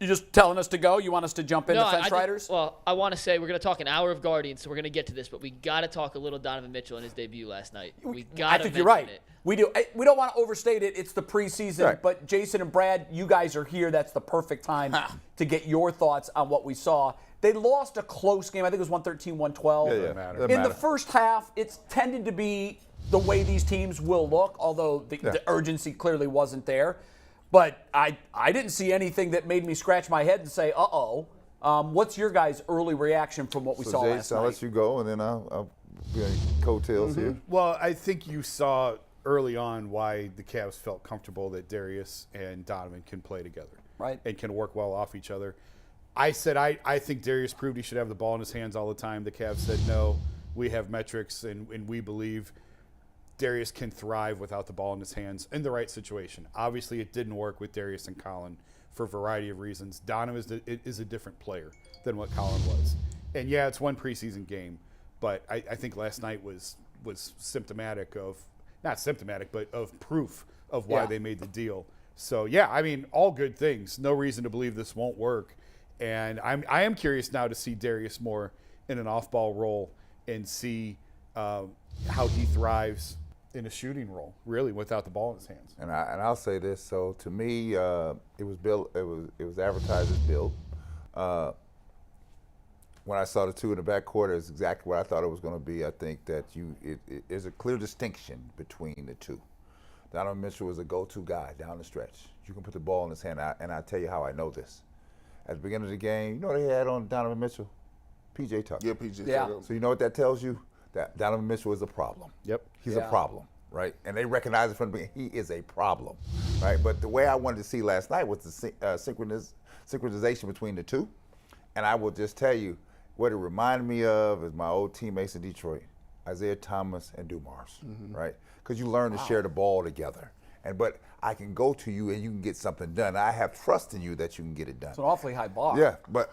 You just telling us to go? You want us to jump into Fence Riders? I want to say we're going to talk an hour of Guardians, so we're going to get to this, but we got to talk a little Donovan Mitchell in his debut last night. I think you're right. We do. We don't want to overstate it. It's the preseason, right. But Jason and Brad, you guys are here. That's the perfect time to get your thoughts on what we saw. They lost a close game. I think it was 113-112. In the first half, it's tended to be the way these teams will look, although the urgency clearly wasn't there. But I didn't see anything that made me scratch my head and say, uh-oh. What's your guys' early reaction from what we saw last night? I'll let you go, and then I'll be on coattails here. Well, I think you saw early on why the Cavs felt comfortable that Darius and Donovan can play together. Right. And can work well off each other. I said I think Darius proved he should have the ball in his hands all the time. The Cavs said, no, we have metrics, and we believe Darius can thrive without the ball in his hands in the right situation. Obviously, it didn't work with Darius and Colin for a variety of reasons. Donovan is a different player than what Colin was. And, yeah, it's one preseason game, but I think last night was symptomatic of – not symptomatic, but of proof of why they made the deal. So, yeah, I mean, all good things. No reason to believe this won't work. And I am curious now to see Darius more in an off-ball role and see how he thrives in a shooting role, really, without the ball in his hands. And I'll say this. So to me, it was built. It was advertised as built. When I saw the two in the backcourt, it's exactly what I thought it was going to be. I think that there's a clear distinction between the two. Donovan Mitchell was a go-to guy down the stretch. You can put the ball in his hand, and I'll tell you how I know this. At the beginning of the game, you know what they had on Donovan Mitchell? P.J. Tucker. Yeah, P.J. Tucker. So you know what that tells you? That Donovan Mitchell is a problem. Yep. He's a problem, right? And they recognize it from the beginning. He is a problem, right? But the way I wanted to see last night was the synchronization between the two. And I will just tell you, what it reminded me of is my old teammates in Detroit, Isaiah Thomas and Dumars, right? Because you learn to share the ball together. But I can go to you and you can get something done. I have trust in you that you can get it done. It's an awfully high bar. Yeah, but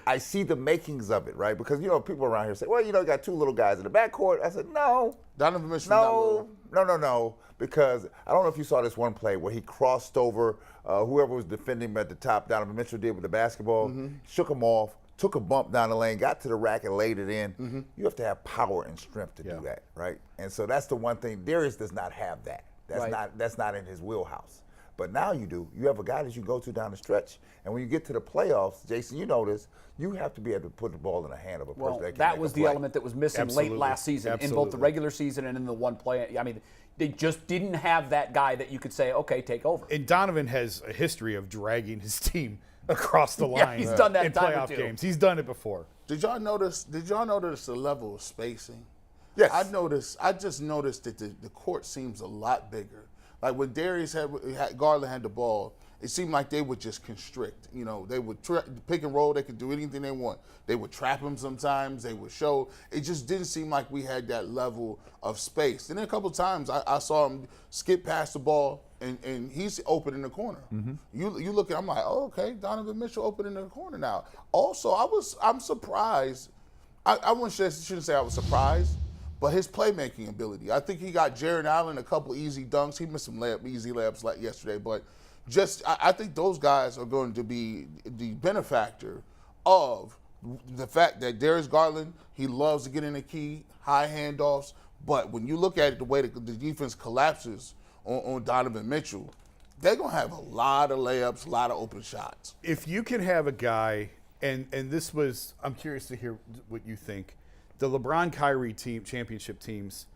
I see the makings of it, right? Because, people around here say, well, you got two little guys in the backcourt. I said, no. Donovan Mitchell. No. Because I don't know if you saw this one play where he crossed over whoever was defending him at the top. Donovan Mitchell did with the basketball, shook him off, took a bump down the lane, got to the rack and laid it in. You have to have power and strength to do that, right? And so that's the one thing. Darius does not have that. That's not in his wheelhouse. But now you do. You have a guy that you go to down the stretch. And when you get to the playoffs, Jason, you know this, you have to be able to put the ball in the hand of a person that was the element that was missing late last season in both the regular season and in the one play. I mean, they just didn't have that guy that you could say, okay, take over. And Donovan has a history of dragging his team across the line he's done that in playoff games. He's done it before. Did y'all notice the level of spacing? Yes. I just noticed that the court seems a lot bigger. Like when Darius Garland had the ball, it seemed like they would just constrict. They would pick and roll. They could do anything they want. They would trap him sometimes. They would show. It just didn't seem like we had that level of space. And then a couple of times I saw him skip past the ball, and he's open in the corner. You look at, I'm like, oh, okay, Donovan Mitchell open in the corner now. Also, I'm surprised. I shouldn't say I was surprised. But his playmaking ability, I think he got Jaron Allen a couple easy dunks. He missed some easy layups like yesterday, but I think those guys are going to be the benefactor of the fact that Darius Garland, he loves to get in the key, high handoffs. But when you look at it, the way the defense collapses on Donovan Mitchell, they're going to have a lot of layups, a lot of open shots. If you can have a guy, and this was, I'm curious to hear what you think. The LeBron-Kyrie championship teams,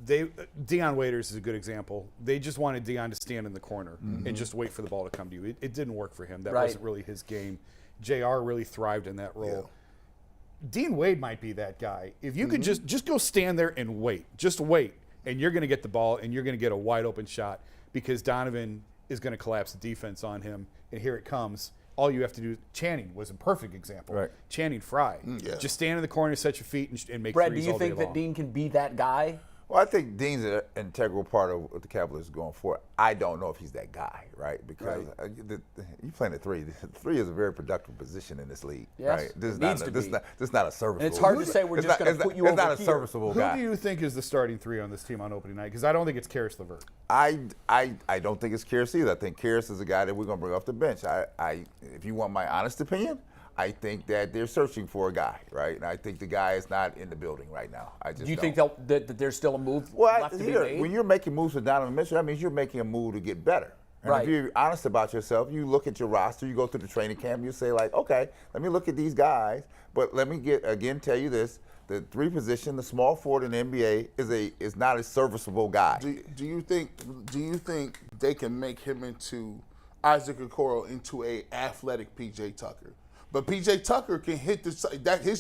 Deion Waiters is a good example. They just wanted Deion to stand in the corner and just wait for the ball to come to you. It didn't work for him. That wasn't really his game. JR really thrived in that role. Yeah. Dean Wade might be that guy. If you could just go stand there and wait. Just wait, and you're going to get the ball, and you're going to get a wide-open shot because Donovan is going to collapse the defense on him, and here it comes. All you have to do, Channing was a perfect example. Right. Channing Frye. Just stand in the corner, set your feet, and make Brad, threes do you all day think that long. Dean can be that guy? Well, I think Dean's an integral part of what the Cavaliers are going for. I don't know if he's that guy, right? Because you playing the three. The three is a very productive position in this league, Yes, right? This it needs to be. this is not a serviceable. And it's hard to say we're just going to put you it's over not a here. serviceable Who guy. do you think is the starting three on this team on opening night? Because I don't think it's Karis LeVert. I don't think it's Karis either. I think Karis is a guy that we're going to bring off the bench. If you want my honest opinion, I think that they're searching for a guy, right? And I think the guy is not in the building right now. Do you think that there's still a move left to be made? When you're making moves with Donovan Mitchell, that means you're making a move to get better. And Right. if you're honest about yourself, you look at your roster, you go through the training camp, you say like, okay, let me look at these guys, but let me tell you this. The three position, the small forward in the NBA is not a serviceable guy. Do you think they can make him into Isaac Okoro into a athletic PJ Tucker? But PJ Tucker can hits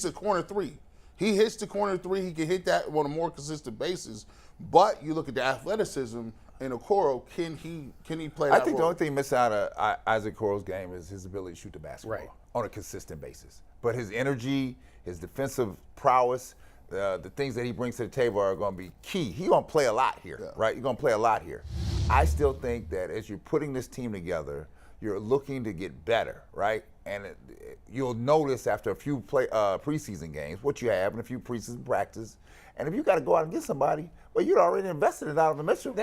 the corner three. He hits the corner three. He can hit that on a more consistent basis. But you look at the athleticism in Okoro. Can he play that I think role? the only thing missing out of Isaac Okoro's game is his ability to shoot the basketball Right. on a consistent basis. But his energy, his defensive prowess, the things that he brings to the table are going to be key. He's going to play a lot here, right? You're going to play a lot here. I still think that as you're putting this team together, you're looking to get better, right? And you'll notice after a few preseason games what you have and a few preseason practice. And if you got to go out and get somebody, well, you'd already invested in Donovan Mitchell.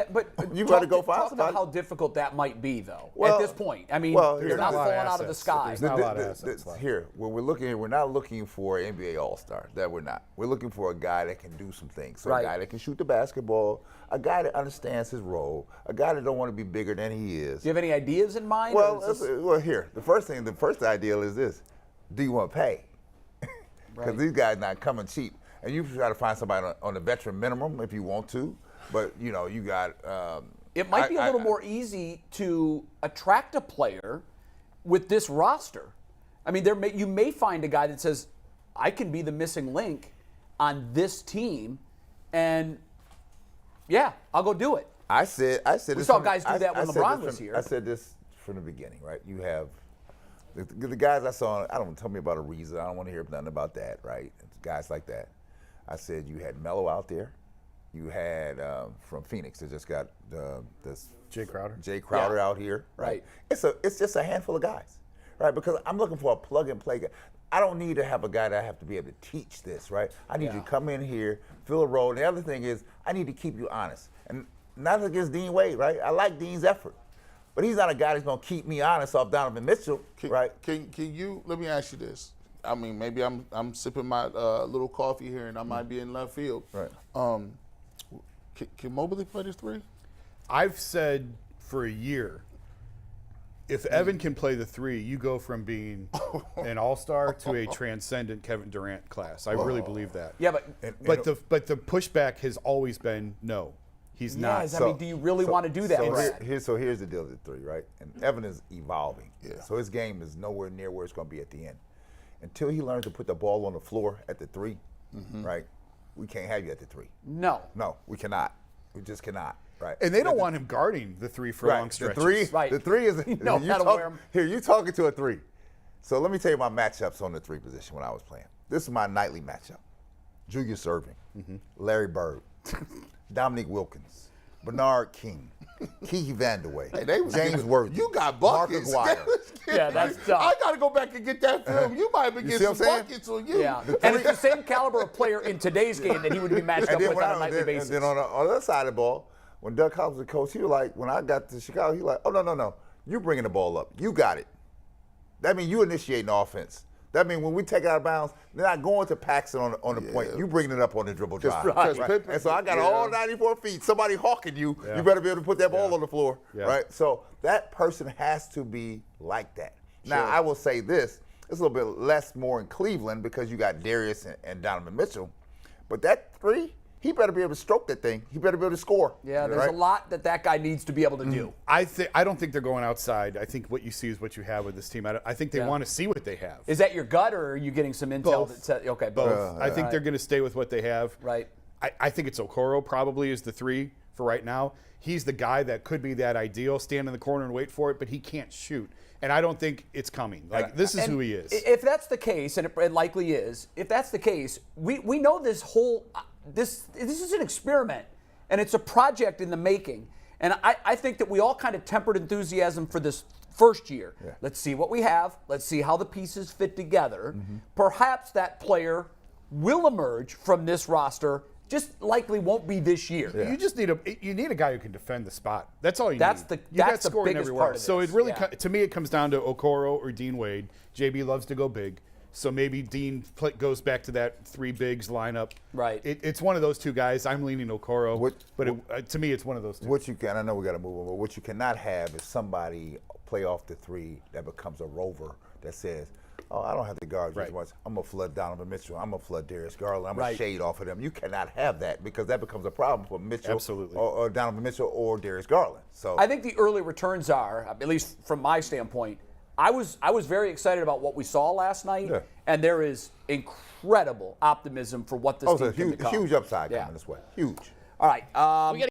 You got to go find somebody. How difficult that might be, though, Well, at this point. I mean, well, they're there's not not a lot of falling out of the assets. sky. There's not a lot of assets left. Here, when we're looking, we're not looking for an NBA All-Star. That we're not. We're looking for a guy that can do some things. So Right. A guy that can shoot the basketball, a guy that understands his role, a guy that don't want to be bigger than he is. Do you have any ideas in mind? or is this- Well, here, the first ideal is this: do you want to pay? Because these guys not coming cheap, and you try to find somebody on the veteran minimum if you want to. But you got. It might be a little more easy to attract a player with this roster. I mean, you may find a guy that says, "I can be the missing link on this team," and yeah, I'll go do it. I said. We saw guys do that when LeBron was here. I said this from the beginning, right? You have the guys I saw. I don't tell me about Ariza. I don't want to hear nothing about that, right? Guys like that. I said you had Melo out there. You had from Phoenix. They just got this Jay Crowder. Jay Crowder out here, Right. It's just a handful of guys, right? Because I'm looking for a plug and play guy. I don't need to have a guy that I have to be able to teach this, right? I need you to come in here, fill a role. And the other thing is, I need to keep you honest. And not against Dean Wade, right? I like Dean's effort, but he's not a guy that's going to keep me honest off Donovan Mitchell, right? Can you? Let me ask you this. I mean, maybe I'm sipping my little coffee here, and I might be in left field. Right. Can Mobley play this three? I've said for a year, if Evan can play the three, you go from being an all-star to a transcendent Kevin Durant class. I really believe that. Yeah, but But the pushback has always been no, he's not. yes, I mean, do you really want to do that, Brad? Here's the deal with the three, right? And Evan is evolving. Yeah. So his game is nowhere near where it's going to be at the end. Until he learns to put the ball on the floor at the three, right? We can't have you at the three. No, we cannot. We just cannot, right? And they don't want him guarding the three for long stretches. The three is No, gotta wear 'em. Here, you talking to a three. So let me tell you my matchups on the three position when I was playing. This is my nightly matchup. Julius Erving, Larry Bird, Dominique Wilkins, Bernard King, Kiki Vandeweghe, James Worthy. You got Mark buckets. Aguirre. Yeah, that's tough. I got to go back and get that film. You might be see getting what some I'm saying? buckets on you. yeah, and it's the same caliber of player in today's game that he would be matched up with on a nightly basis. And then on the other side of the ball, when Doug Collins was the coach, he was like, when I got to Chicago, he was like, oh, no. You bringing the ball up. You got it. That means you initiating the offense. That means when we take it out of bounds, they're not going to Paxson on the point. You bringing it up on the dribble drive. right. And so I got all 94 feet. Somebody hawking you. Yeah. You better be able to put that ball on the floor, Yeah. right? So that person has to be like that. Now, I will say this. It's a little bit less more in Cleveland because you got Darius and Donovan Mitchell. But that three, he better be able to stroke that thing. He better be able to score. Yeah, there's a lot that guy needs to be able to do. I don't think they're going outside. I think what you see is what you have with this team. I think they want to see what they have. Is that your gut, or are you getting some intel Both. that says, okay, Both. I think they're going to stay with what they have. Right. I think it's Okoro probably is the three for right now. He's the guy that could be that ideal, stand in the corner and wait for it, but he can't shoot. And I don't think it's coming. Like, this is who he is. If that's the case, and it likely is, if that's the case, we know this whole this is an experiment and it's a project in the making. And I think that we all kind of tempered enthusiasm for this first year. Yeah. Let's see what we have. Let's see how the pieces fit together. Perhaps that player will emerge from this roster. Just likely won't be this year. You just need a guy who can defend the spot. That's all you That's need. the- You got that's the scoring biggest everywhere part else. of So it this. really, Yeah. to me, it comes down to Okoro or Dean Wade. JB loves to go big, so maybe Dean goes back to that 3 bigs lineup. Right. It's one of those two guys. I'm leaning Okoro, to me, it's one of those two. What you can, I know we got to move on, but what you cannot have is somebody play off the 3 that becomes a rover that says, oh, I don't have to guard as much. I'm going to flood Donovan Mitchell. I'm going to flood Darius Garland. I'm going to shade off of them. You cannot have that because that becomes a problem for Mitchell or Donovan Mitchell or Darius Garland. So I think the early returns are, at least from my standpoint, I was very excited about what we saw last night, and there is incredible optimism for what this team can become. Huge upside coming this way. Huge. All right.